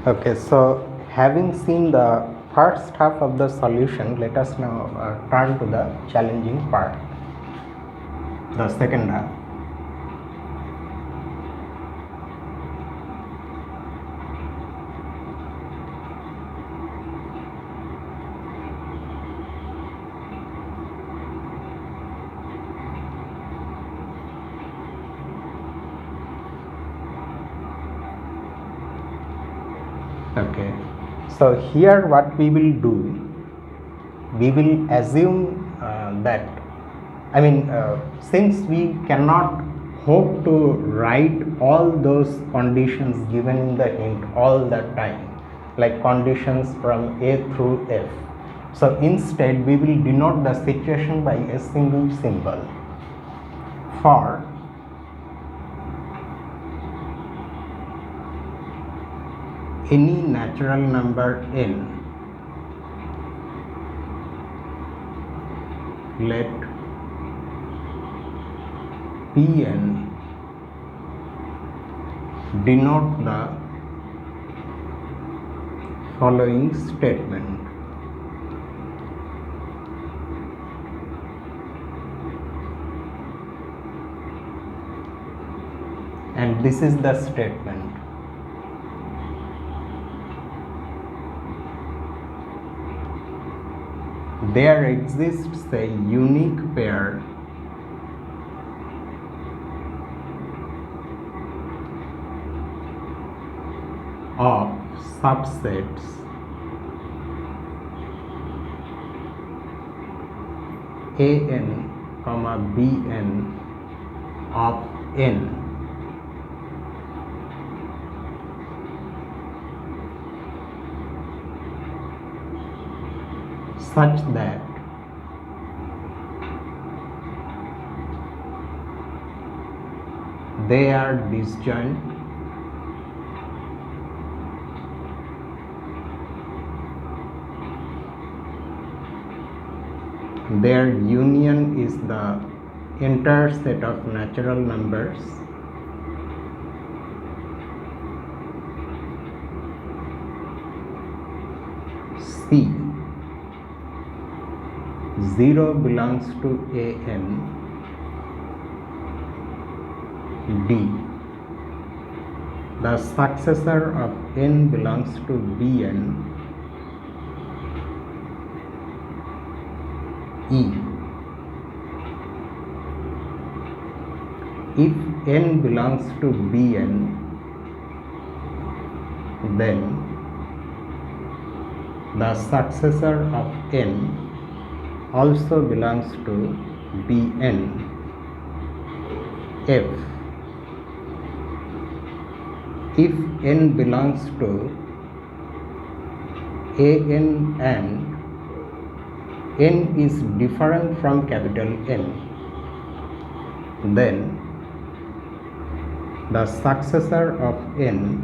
Okay, so having seen the first half of the solution, let us now turn to the challenging part, the second half. Okay, so here what we will do, we will assume that, since we cannot hope to write all those conditions given in the hint all the time, like conditions from A through F, so instead we will denote the situation by a single symbol. For any natural number n, let Pn denote the following statement. And this is the statement. There exists a unique pair of subsets an, bn of n such that they are disjoint their union is the entire set of natural numbers C. 0 belongs to an, D. The successor of n belongs to bn, E. If n belongs to bn, then the successor of n also belongs to bn, F. If n belongs to an and n is different from capital N, then the successor of n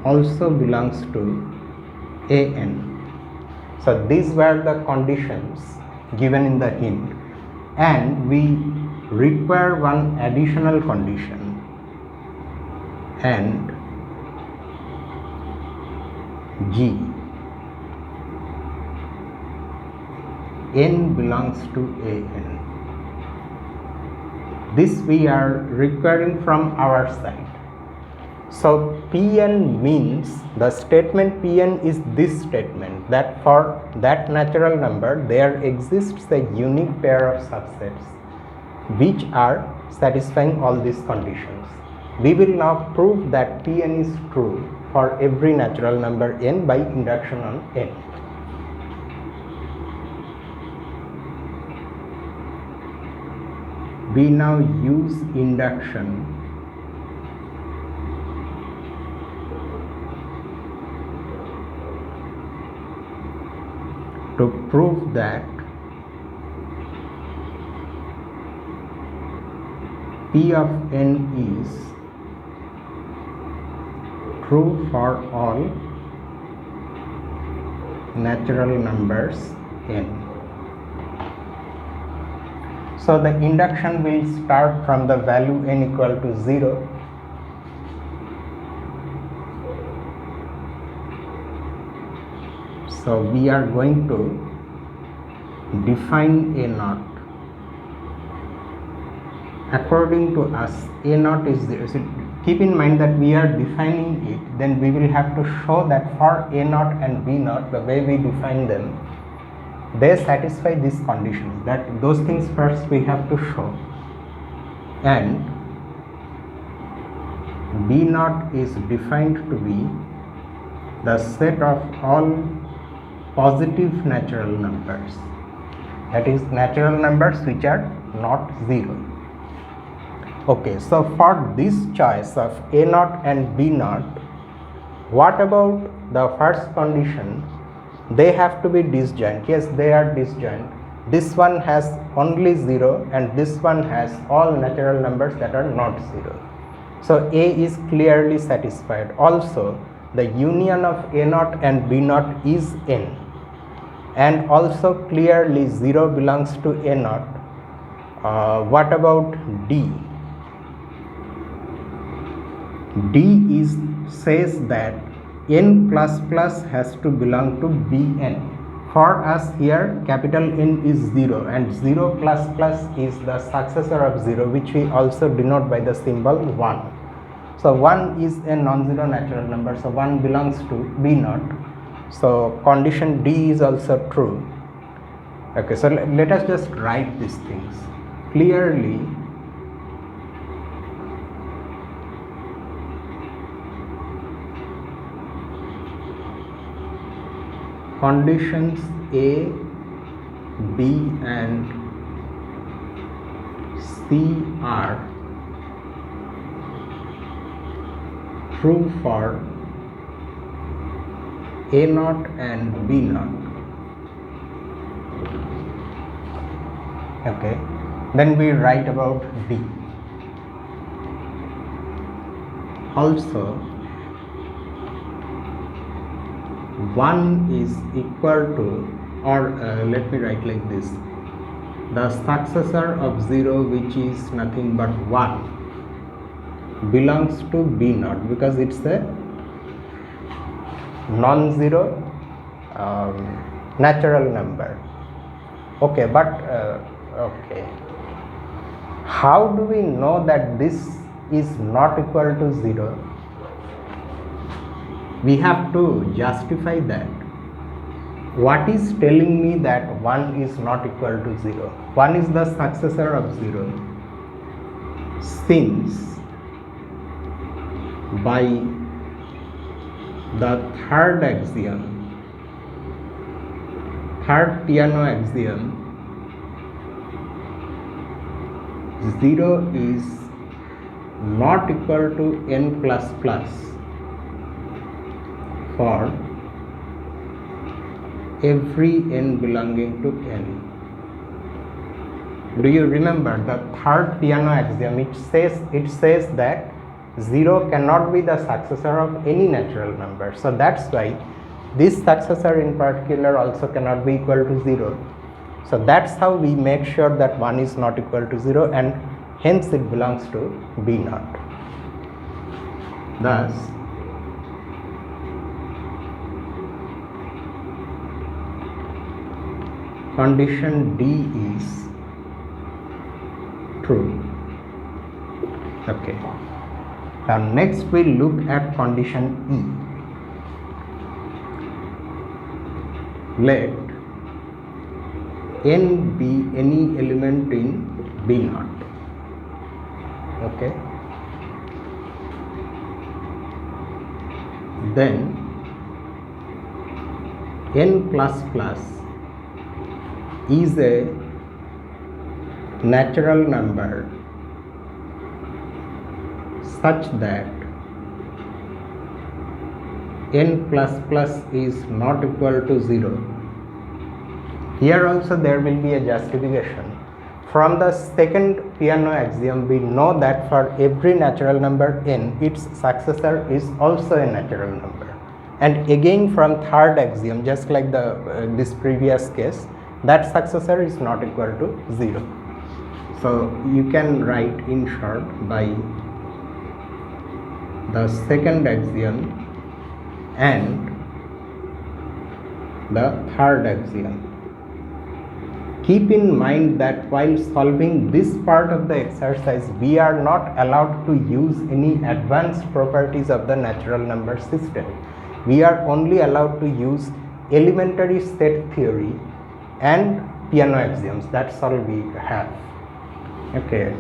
also belongs to an. So these were the conditions given in the hint, and we require one additional condition, and G, n belongs to an. This we are requiring from our side. So Pn means, the statement Pn is this statement, that for that natural number there exists a unique pair of subsets which are satisfying all these conditions. We will now prove that Pn is true for every natural number n by induction on n. We now use induction to prove that P of n is true for all natural numbers n. So the induction will start from the value n equal to 0 So we are going to define A naught. According to us, A naught is 0. So keep in mind that we are defining it, then we will have to show that for A naught and B naught, the way we define them, they satisfy these conditions. That those things first we have to show. And B naught is defined to be the set of all positive natural numbers, that is natural numbers which are not 0. Okay, so for this choice of A naught and B naught, what about the first condition? They have to be disjoint. Yes, they are disjoint. This one has only 0 and this one has all natural numbers that are not 0. So A is clearly satisfied. Also, the union of A naught and B naught is N, and also clearly 0 belongs to A naught. What about D? D says that N plus plus has to belong to Bn. For us here, capital N is 0 and 0 plus plus is the successor of 0, which we also denote by the symbol 1. So 1 is a non-zero natural number, so 1 belongs to B naught. So condition D is also true. Okay, so let us just write these things clearly. Conditions A, B and C are true for A naught and B naught. Okay, then we write about D. Also, 1 is equal to, or let me write like this, the successor of 0, which is nothing but 1, belongs to B naught because it's a non-zero natural number. Okay, but okay, how do we know that this is not equal to 0? We have to justify that. What is telling me that 1 is not equal to 0? 1 is the successor of 0, since by the third axiom, third Peano axiom, 0 is not equal to n plus plus for every n belonging to n. Do you remember the third Peano axiom? It says that 0 cannot be the successor of any natural number. So that's why this successor in particular also cannot be equal to 0. So that's how we make sure that 1 is not equal to 0 and hence it belongs to B naught. Thus, condition D is true. Okay. Now next we look at condition E. Let n be any element in B naught. Okay. Then n plus plus is a natural number such that n plus plus is not equal to 0. Here also there will be a justification. From the second Peano axiom, we know that for every natural number n, its successor is also a natural number. And again from third axiom, just like this previous case, that successor is not equal to 0. So you can write in short by the second axiom and the third axiom. Keep in mind that while solving this part of the exercise, we are not allowed to use any advanced properties of the natural number system. We are only allowed to use elementary set theory and Peano axioms. That's all we have. Okay.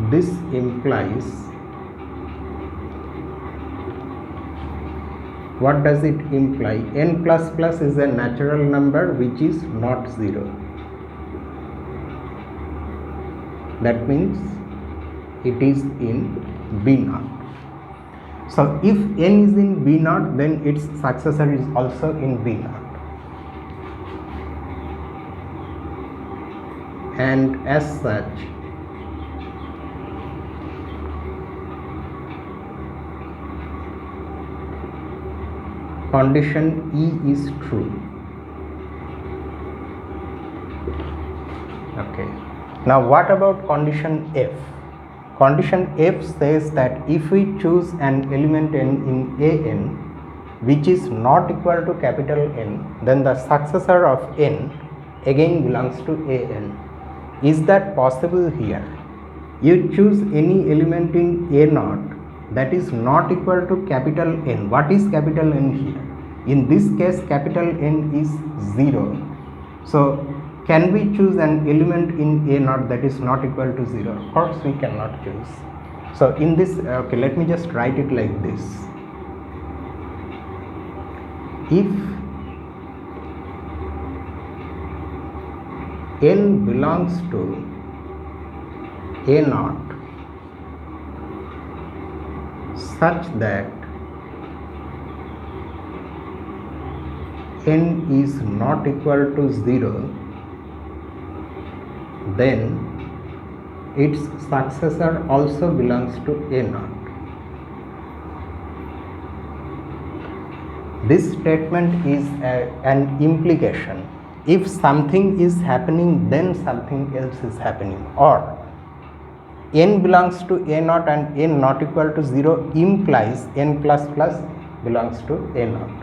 This implies, what does it imply? N plus plus is a natural number which is not 0. That means it is in B0. So if N is in B0, then its successor is also in B0. And as such, condition E is true. Okay. Now what about condition F? Condition F says that if we choose an element n in An which is not equal to capital N, then the successor of n again belongs to An. Is that possible here? You choose any element in A0 that is not equal to capital N. What is capital N here? In this case, capital N is 0. So can we choose an element in A0 that is not equal to 0? Of course we cannot choose. So in this, okay, let me just write it like this. If N belongs to A0 such that N is not equal to 0, then its successor also belongs to A0. This statement is an implication. If something is happening, then something else is happening. Or N belongs to A0 and N not equal to 0 implies N plus plus belongs to A0.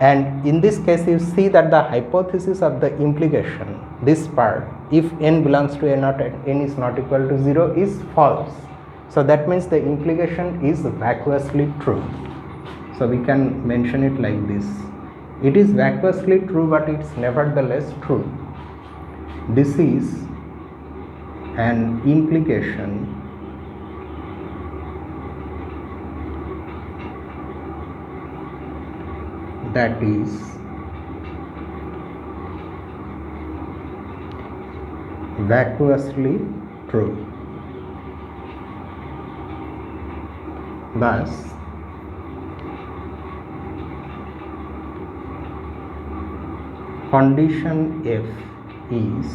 And in this case, you see that the hypothesis of the implication, this part, if N belongs to A0 and N is not equal to 0, is false. So that means the implication is vacuously true. So we can mention it like this. It is vacuously true, but it's nevertheless true. This is an implication that is vacuously true. Thus, condition F is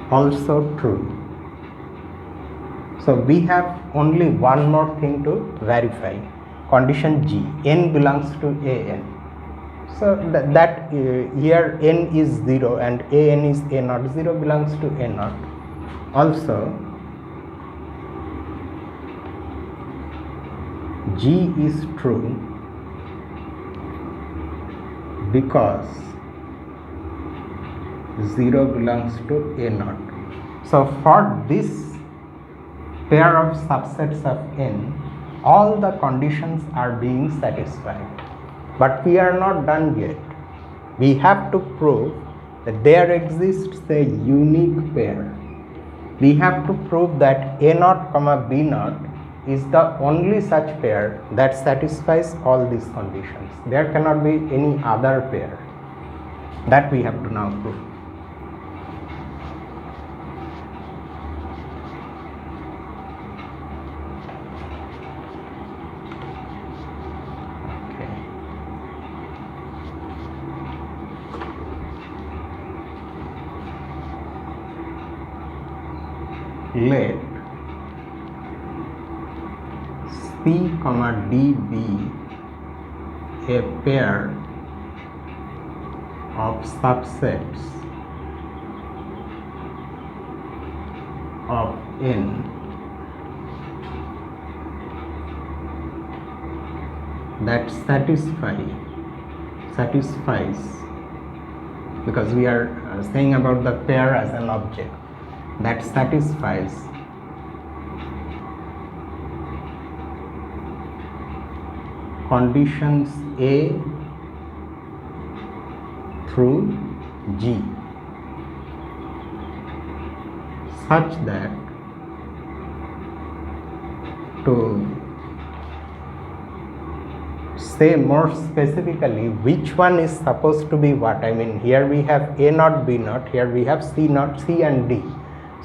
also true. So we have only one more thing to verify. Condition G, N belongs to An. So here N is 0 and An is A0. 0 belongs to A0. Also, G is true because 0 belongs to A0. So for this pair of subsets of N, all the conditions are being satisfied. But we are not done yet. We have to prove that there exists a unique pair. We have to prove that A0, B0 is the only such pair that satisfies all these conditions. There cannot be any other pair. That we have to now prove. Let C, D be a pair of subsets of N that satisfies, because we are saying about the pair as an object, that satisfies conditions A through G such that, to say more specifically which one is supposed to be what, I mean here we have A naught, B naught, here we have C naught, C and D.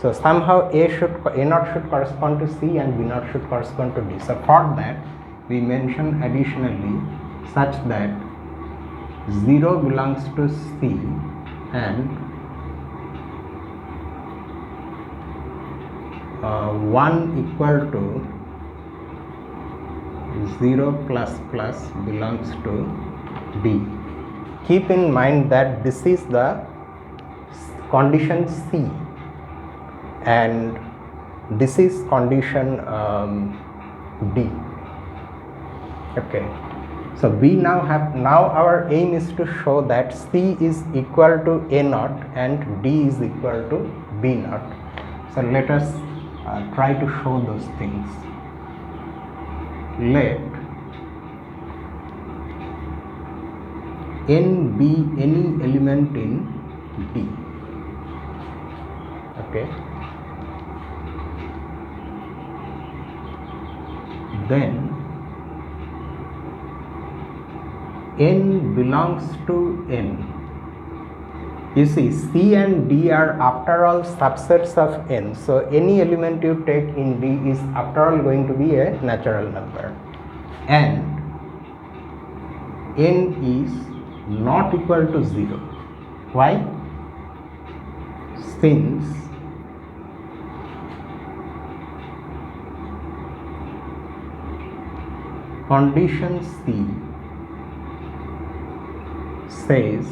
So somehow A naught should correspond to C and B naught should correspond to D. So for that we mention additionally such that 0 belongs to C and 1 equal to 0 plus plus belongs to D. Keep in mind that this is the condition C and this is condition D. Okay, so we now our aim is to show that C is equal to A naught and D is equal to B naught. So let us try to show those things. Let n be any element in D. Okay, then n belongs to n. You see, C and D are after all subsets of n, so any element you take in D is after all going to be a natural number, and n is not equal to 0. Why? Since condition C says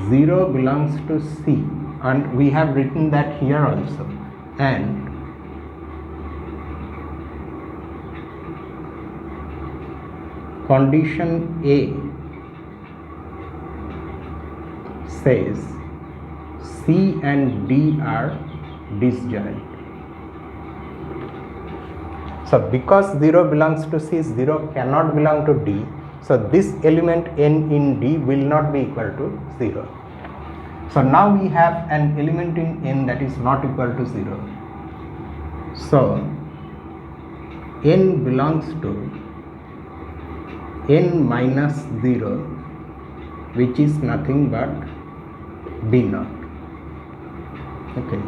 0 belongs to C, and we have written that here also, and condition A says C and D are disjoint. So because 0 belongs to C, 0 cannot belong to D. So this element n in D will not be equal to 0. So now we have an element in n that is not equal to 0. So n belongs to n minus 0, which is nothing but B naught. Okay.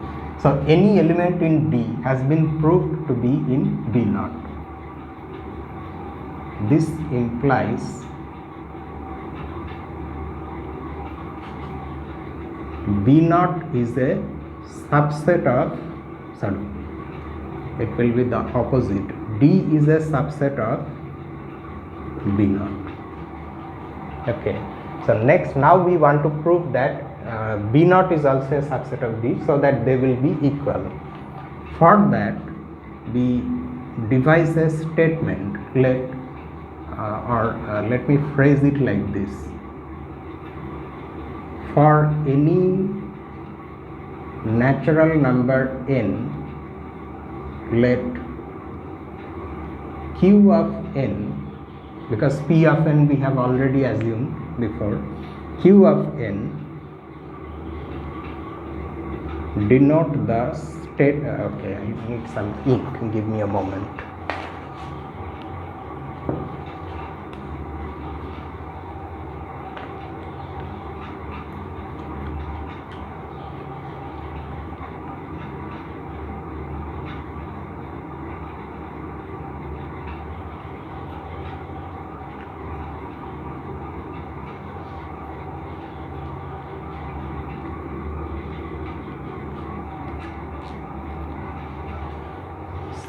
So any element in D has been proved to be in B naught. This implies B naught is a subset of, sorry, it will be the opposite. D is a subset of B naught. Okay. So next, now we want to prove that B naught is also a subset of D, so that they will be equal. For that, we devise a statement. Let me phrase it like this: for any natural number n, let q of n, because p of n we have already assumed before, q of n denote the state. Okay, I need some ink, give me a moment.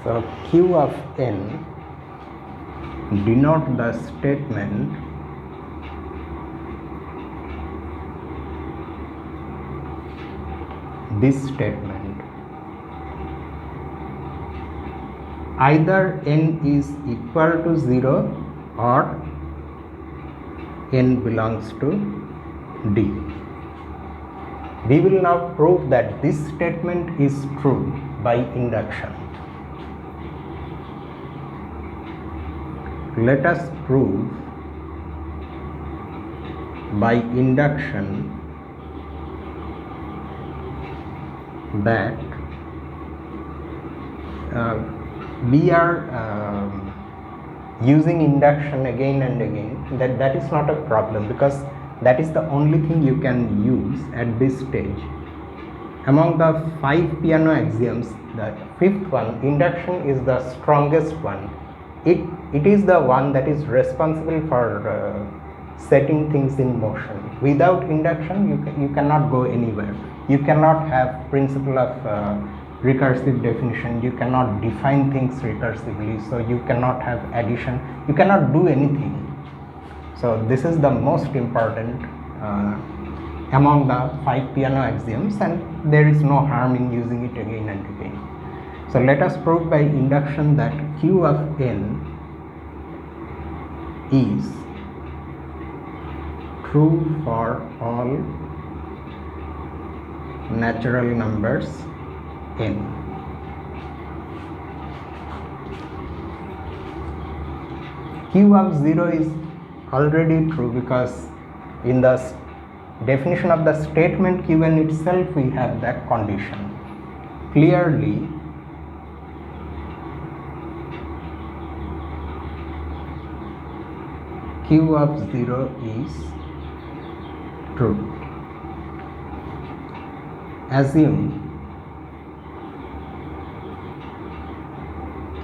So q of n denote the statement this statement: either n is equal to 0 or n belongs to D. We will now prove that this statement is true by induction. Let us prove by induction that we are using induction again and again. That is not a problem, because that is the only thing you can use at this stage. Among the 5 piano axioms, the 5th one, induction, is the strongest one. It is the one that is responsible for setting things in motion. Without induction, you cannot go anywhere. You cannot have principle of recursive definition. You cannot define things recursively. So you cannot have addition. You cannot do anything. So this is the most important among the 5 piano axioms, and there is no harm in using it again and again. So let us prove by induction that Q of n is true for all natural numbers n. Q of 0 is already true, because in the definition of the statement Qn itself we have that condition. Clearly, Q of 0 is true. Assume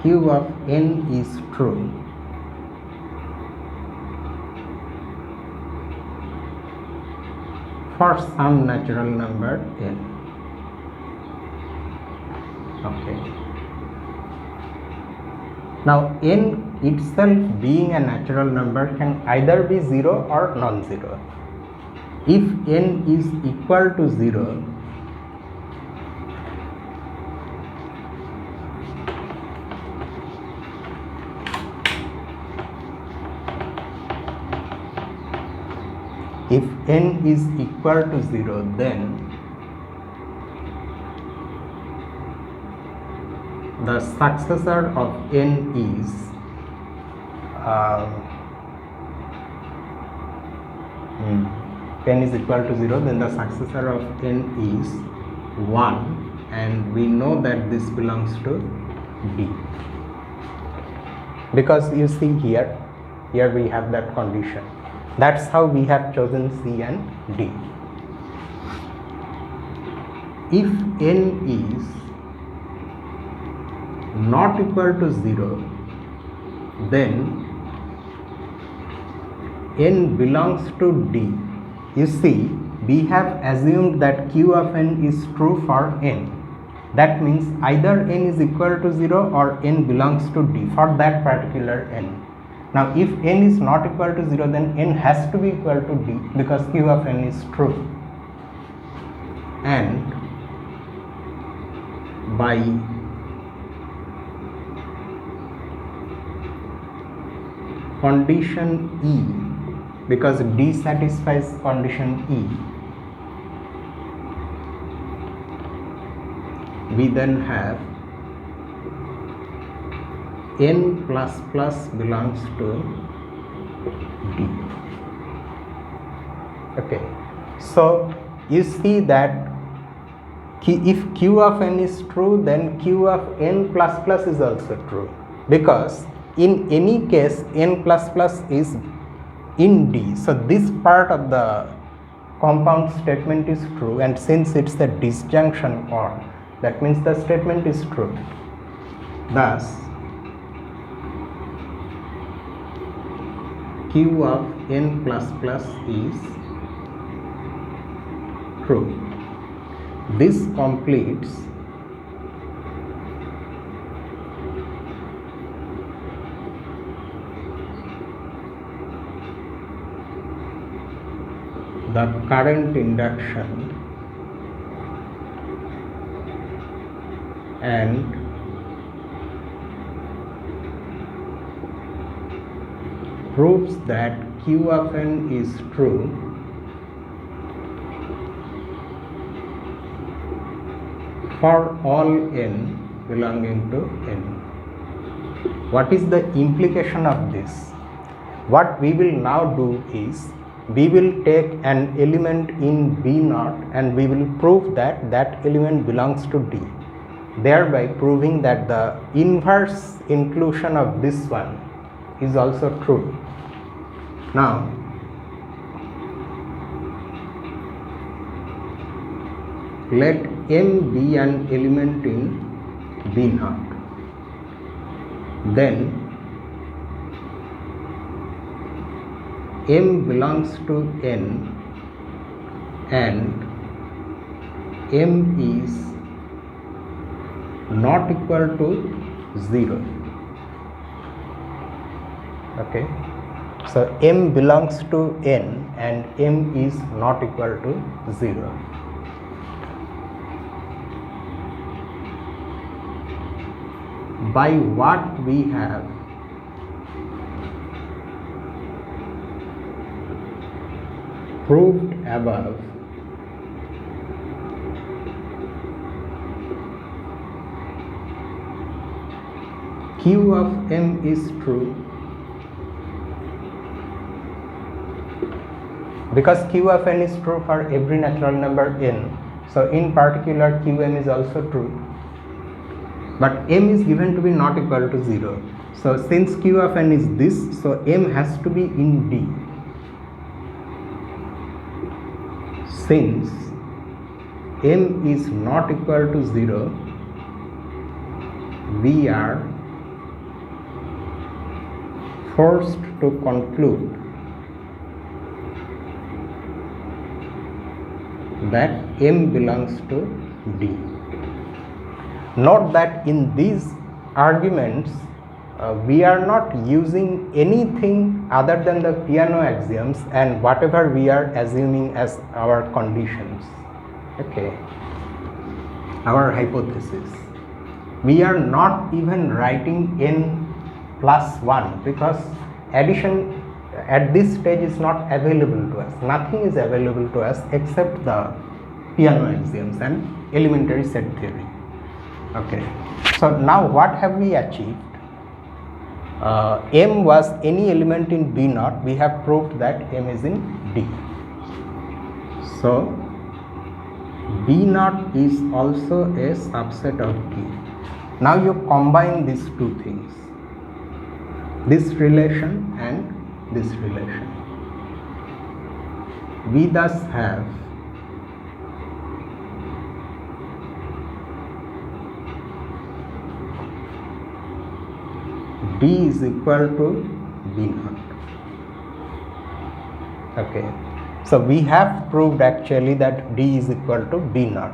Q of n is true for some natural number n. Okay. Now n itself, being a natural number, can either be 0 or non-zero. If n is equal to 0, then the successor of n is n is equal to 0, then the successor of n is 1, and we know that this belongs to D, because you see here we have that condition. That's how we have chosen C and D. If n is not equal to 0, then n belongs to D. You see, we have assumed that Q of n is true for n. That means either n is equal to 0 or n belongs to D for that particular n. Now if n is not equal to 0, then n has to be equal to D, because Q of n is true. And by condition E, because D satisfies condition E, we then have n plus plus belongs to D. Okay, so you see that if Q of n is true, then Q of n plus plus is also true, because in any case n plus plus is in D. So this part of the compound statement is true, and since it's a disjunction or, that means the statement is true. Thus Q of n plus plus is true. This completes the current induction and proves that Q of n is true for all n belonging to n. What is the implication of this? What we will now do is, we will take an element in B0 and we will prove that that element belongs to D, thereby proving that the inverse inclusion of this one is also true. Now, let M be an element in B0. Then M belongs to n and M is not equal to 0. Okay, so M belongs to n and M is not equal to 0. By what we have proved above, Q of M is true because Q of n is true for every natural number n. So in particular Qm is also true, but M is given to be not equal to 0. So since Q of n is this, so M has to be in D. Since M is not equal to 0, we are forced to conclude that M belongs to D. Note that in these arguments we are not using anything other than the Peano axioms and whatever we are assuming as our conditions, okay, our hypothesis. We are not even writing n plus 1 because addition at this stage is not available to us. Nothing is available to us except the Peano axioms and elementary set theory. Okay, so now what have we achieved? M was any element in B0. We have proved that M is in D. So B0 is also a subset of D. Now you combine these two things, this relation and this relation. We thus have D is equal to B0. Okay, so we have proved actually that D is equal to B0.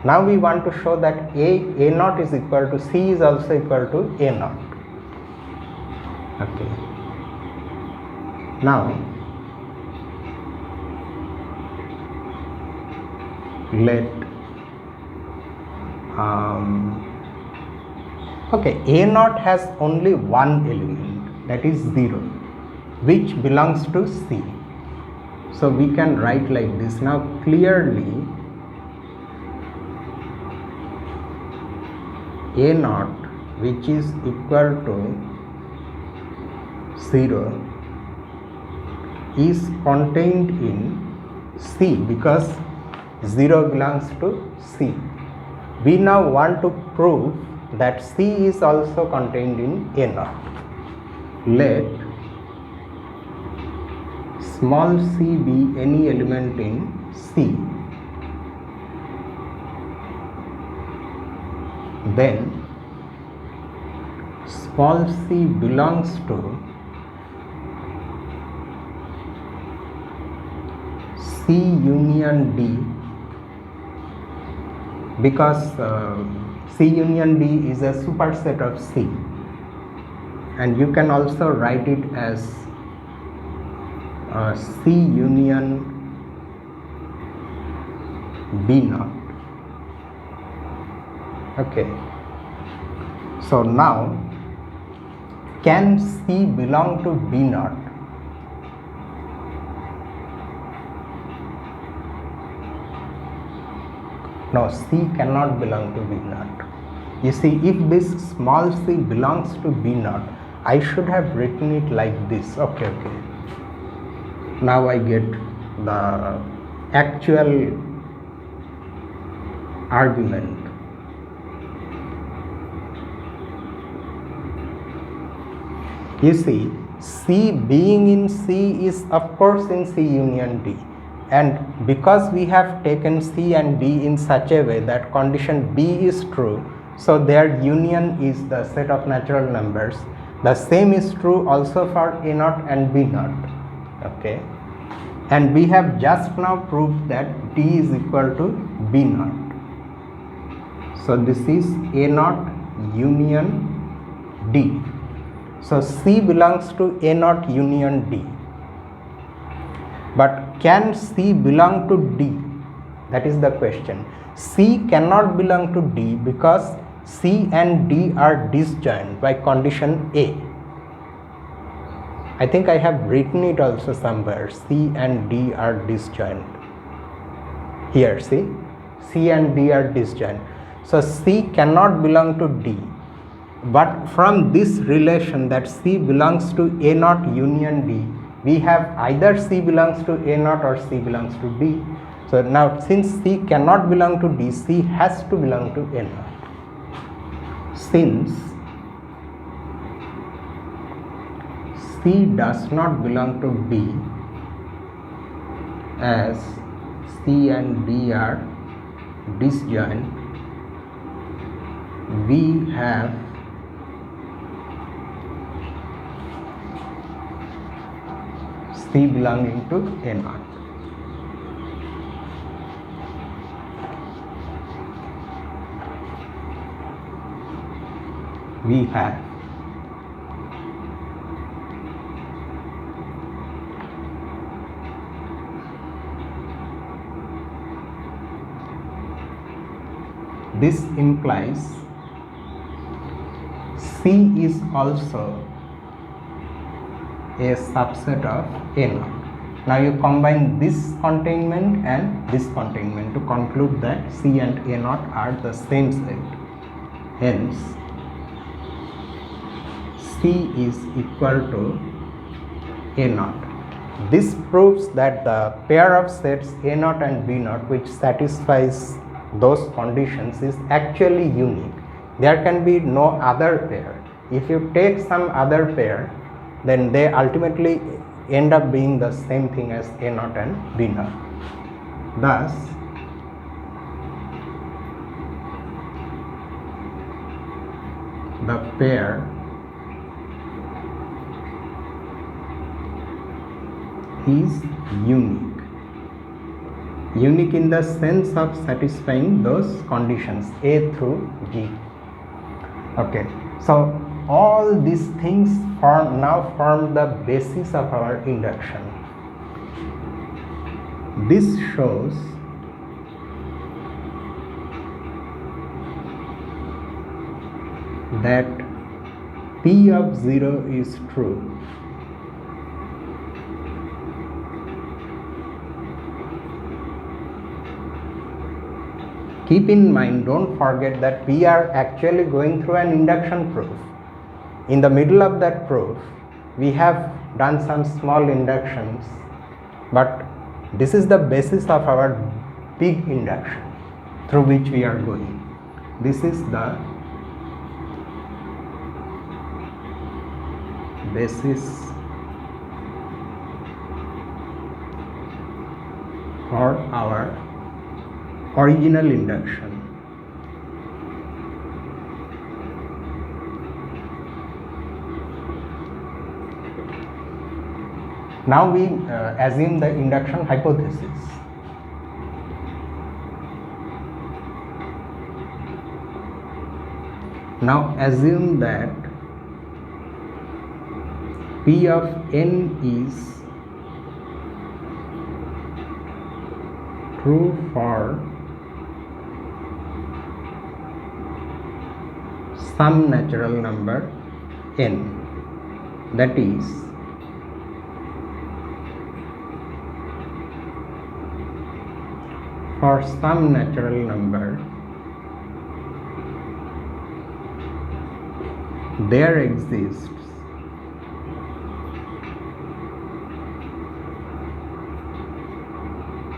Now we want to show that A0 is equal to C is also equal to A0. Okay, now let okay, A0 has only one element, that is 0, which belongs to C. So we can write like this. Now clearly A0, which is equal to 0, is contained in C because 0 belongs to C. We now want to prove that C is also contained in A0. Let small c be any element in C. Then small c belongs to C union D because C union D is a superset of C, and you can also write it as C union B0. Okay, so now can C belong to B0? No, C cannot belong to B naught. You see, if this small c belongs to B naught, I should have written it like this. Okay. Now I get the actual argument. You see, C being in C is of course in C union D, and because we have taken C and D in such a way that condition B is true, so their union is the set of natural numbers. The same is true also for A naught and B naught. Okay, and we have just now proved that D is equal to B naught. So this is A naught union D. So C belongs to A naught union D. But can C belong to D? That is the question. C cannot belong to D because C and D are disjoint by condition A. I think I have written it also somewhere. C and D are disjoint. Here, see, C and D are disjoint. So C cannot belong to D. But from this relation that C belongs to A naught union D, we have either C belongs to A naught or C belongs to D. So now since C cannot belong to D, C has to belong to A naught. Since C does not belong to D, as C and D are disjoint, we have C belonging to A naught. We have this implies C is also a subset of A naught. Now you combine this containment and this containment to conclude that C and A naught are the same set. Hence, C is equal to A naught. This proves that the pair of sets A naught and B naught which satisfies those conditions is actually unique. There can be no other pair. If you take some other pair, then they ultimately end up being the same thing as A naught and B naught. Thus, the pair is unique. Unique in the sense of satisfying those conditions A through G. Okay, so all these things now form the basis of our induction. This shows that P of 0 is true keep in mind, don't forget that we are actually going through an induction proof. In the middle of that proof, we have done some small inductions, but this is the basis of our big induction through which we are going. This is the basis for our original induction. Now we assume the induction hypothesis. Now assume that P of n is true for some natural number n, that is for some natural number there exists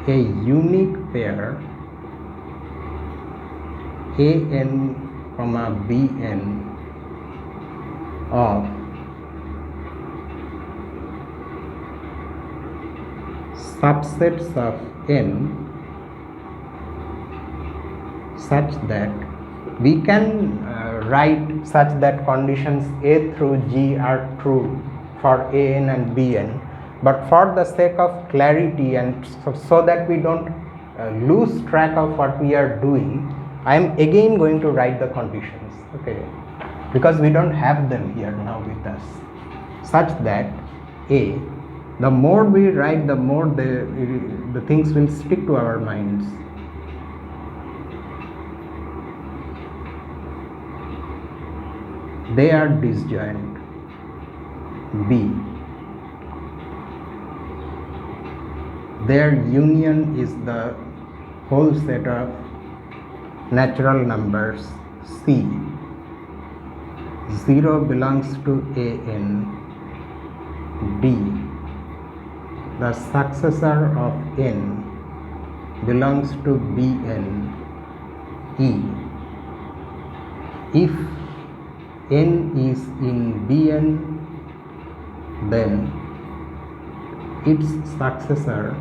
a unique pair an comma bn of subsets of n such that we can write such that conditions a through g are true for an and bn, but for the sake of clarity and so that we don't lose track of what we are doing, I am again going to write the conditions, okay, because we don't have them here now with us, such that the more we write, the more the things will stick to our minds. They are disjoint. B, their union is the whole set of natural numbers C. 0 belongs to an. D, the successor of n belongs to bn. E, if n is in bn, then its successor